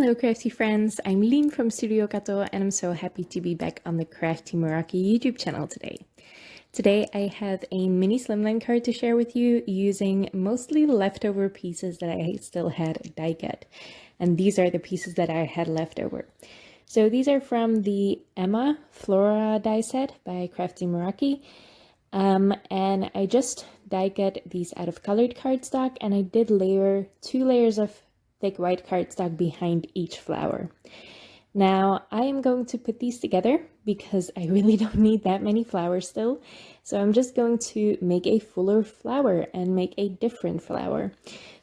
Hello crafty friends, I'm Lien from Studio Kato and I'm so happy to be back on the Crafty Meraki YouTube channel today. Today I have a mini slimline card to share with you using mostly leftover pieces that I still had die cut. And these are the pieces that I had left over. So these are from the Emma Flora die set by Crafty Meraki. And I just die cut these out of colored cardstock, and I did layer 2 layers of thick white cardstock behind each flower. Now I am going to put these together because I really don't need that many flowers still. So I'm just going to make a fuller flower and make a different flower.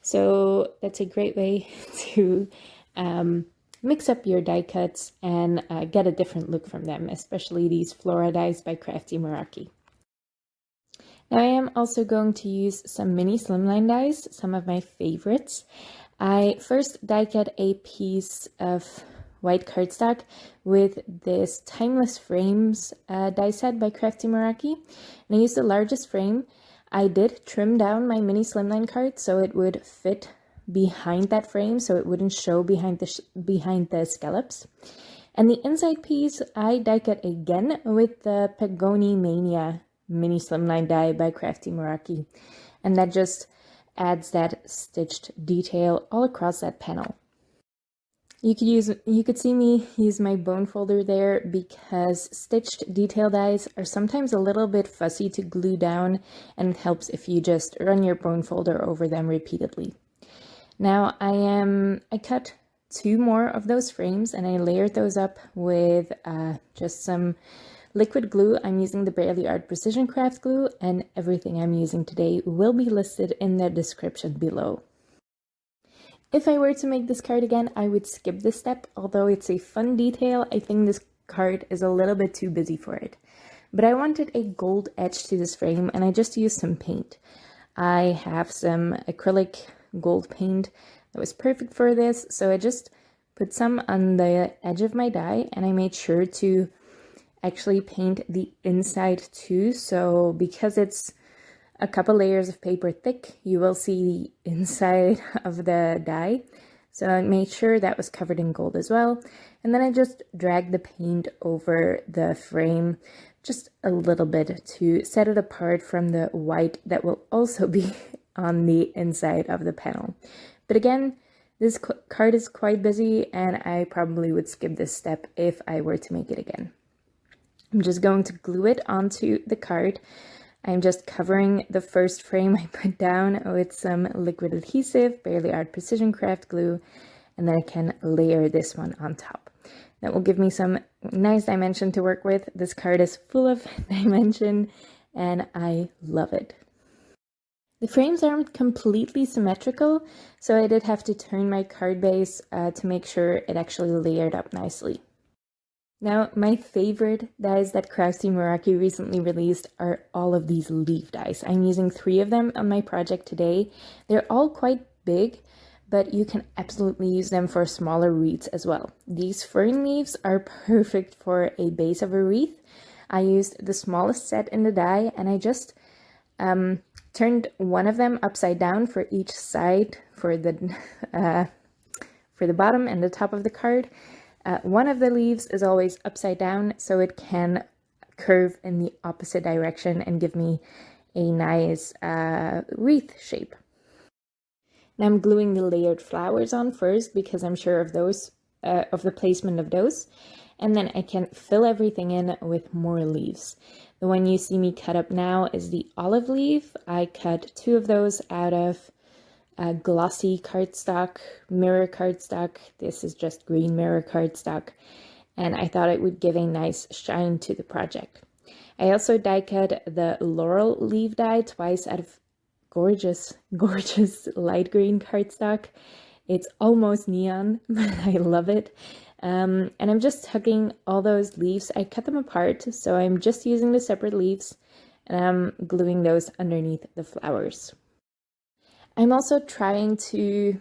So that's a great way to mix up your die cuts and get a different look from them, especially these Flora dies by Crafty Meraki. Now I am also going to use some mini slimline dies, some of my favorites. I first die cut a piece of white cardstock with this Timeless Frames die set by Crafty Meraki, and I used the largest frame. I did trim down my mini slimline card so it would fit behind that frame, so it wouldn't show behind the scallops. And the inside piece I die cut again with the Pagoni Mania mini slimline die by Crafty Meraki, and that just adds that stitched detail all across that panel. You could see me use my bone folder there because stitched detail dies are sometimes a little bit fussy to glue down, and it helps if you just run your bone folder over them repeatedly. Now I cut 2 more of those frames and I layered those up with just some liquid glue. I'm using the Barely Art Precision Craft glue, and everything I'm using today will be listed in the description below. If I were to make this card again, I would skip this step. Although it's a fun detail, I think this card is a little bit too busy for it. But I wanted a gold edge to this frame, and I just used some paint. I have some acrylic gold paint that was perfect for this, so I just put some on the edge of my die, and I made sure to actually paint the inside too. So because it's a couple layers of paper thick, you will see the inside of the die. So I made sure that was covered in gold as well. And then I just dragged the paint over the frame just a little bit to set it apart from the white that will also be on the inside of the panel. But again, this card is quite busy and I probably would skip this step if I were to make it again. I'm just going to glue it onto the card. I'm just covering the first frame I put down with some liquid adhesive, Barely Art Precision Craft glue, and then I can layer this one on top. That will give me some nice dimension to work with. This card is full of dimension and I love it. The frames aren't completely symmetrical, so I did have to turn my card base to make sure it actually layered up nicely. Now, my favorite dies that Crafty Meraki recently released are all of these leaf dies. I'm using 3 of them on my project today. They're all quite big, but you can absolutely use them for smaller wreaths as well. These fern leaves are perfect for a base of a wreath. I used the smallest set in the die, and I just turned one of them upside down for each side for the bottom and the top of the card. One of the leaves is always upside down, so it can curve in the opposite direction and give me a nice wreath shape. Now I'm gluing the layered flowers on first because I'm sure of those, of the placement of those, and then I can fill everything in with more leaves. The one you see me cut up now is the olive leaf. I cut 2 of those out of glossy cardstock, mirror cardstock. This is just green mirror cardstock, and I thought it would give a nice shine to the project. I also die cut the Laurel leaf die twice out of gorgeous light green cardstock. It's almost neon, but I love it. And I'm just tucking all those leaves. I cut them apart, so I'm just using the separate leaves, and I'm gluing those underneath the flowers. I'm also trying to,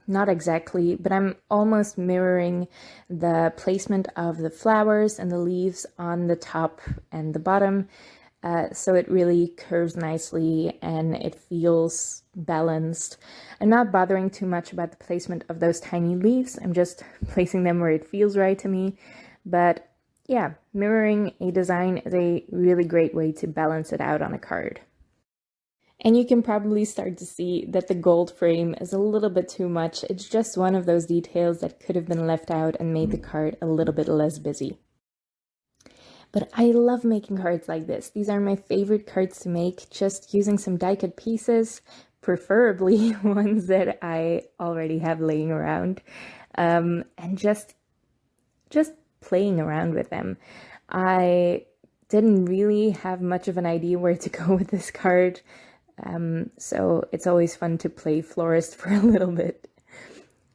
not exactly, but I'm almost mirroring the placement of the flowers and the leaves on the top and the bottom so it really curves nicely and it feels balanced. I'm not bothering too much about the placement of those tiny leaves. I'm just placing them where it feels right to me. But yeah, mirroring a design is a really great way to balance it out on a card. And you can probably start to see that the gold frame is a little bit too much. It's just one of those details that could have been left out and made the card a little bit less busy. But I love making cards like this. These are my favorite cards to make, just using some die cut pieces, preferably ones that I already have laying around, and just playing around with them. I didn't really have much of an idea where to go with this card, so it's always fun to play florist for a little bit.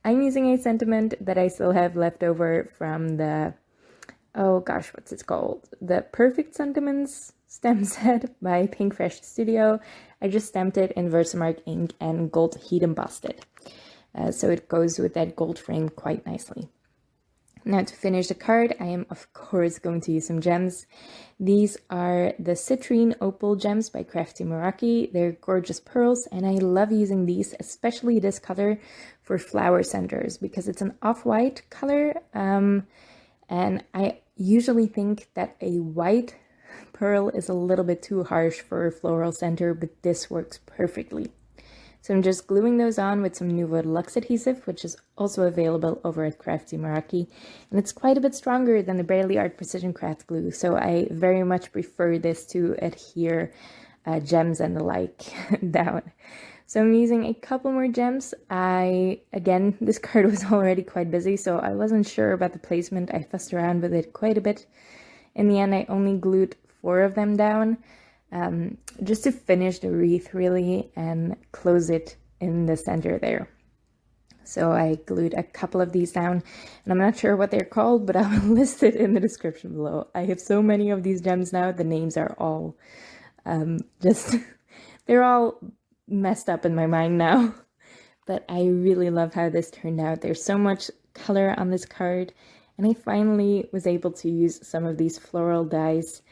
I'm using a sentiment that I still have left over from the, oh gosh, what's it called? The Perfect Sentiments stem set by Pink Fresh Studio. I just stamped it in Versamark ink and gold heat embossed it. So it goes with that gold frame quite nicely. Now to finish the card, I am of course going to use some gems. These are the Citrine Opal gems by Crafty Meraki. They're gorgeous pearls and I love using these, especially this color, for flower centers because it's an off-white color. And I usually think that a white pearl is a little bit too harsh for a floral center, but this works perfectly. So I'm just gluing those on with some Nuvo Deluxe adhesive, which is also available over at Crafty Meraki. And it's quite a bit stronger than the Barely Art Precision Craft glue, so I very much prefer this to adhere gems and the like down. So I'm using a couple more gems. Again, this card was already quite busy, so I wasn't sure about the placement. I fussed around with it quite a bit. In the end, I only glued 4 of them down, just to finish the wreath really and close it in the center there. So I glued a couple of these down, and I'm not sure what they're called, but I will list it in the description below. I have so many of these gems now, the names are all they're all messed up in my mind now. But I really love how this turned out. There's so much color on this card, and I finally was able to use some of these floral dies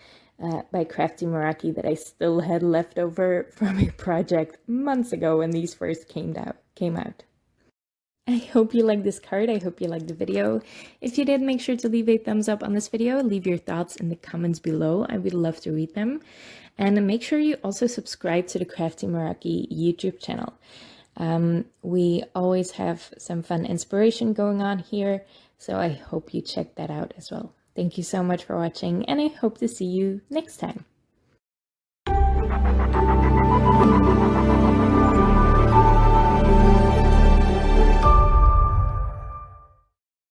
by Crafty Meraki that I still had left over from a project months ago when these first came out. I hope you liked this card. I hope you liked the video. If you did, make sure to leave a thumbs up on this video. Leave your thoughts in the comments below. I would love to read them. And make sure you also subscribe to the Crafty Meraki YouTube channel. We always have some fun inspiration going on here, so I hope you check that out as well. Thank you so much for watching, and I hope to see you next time.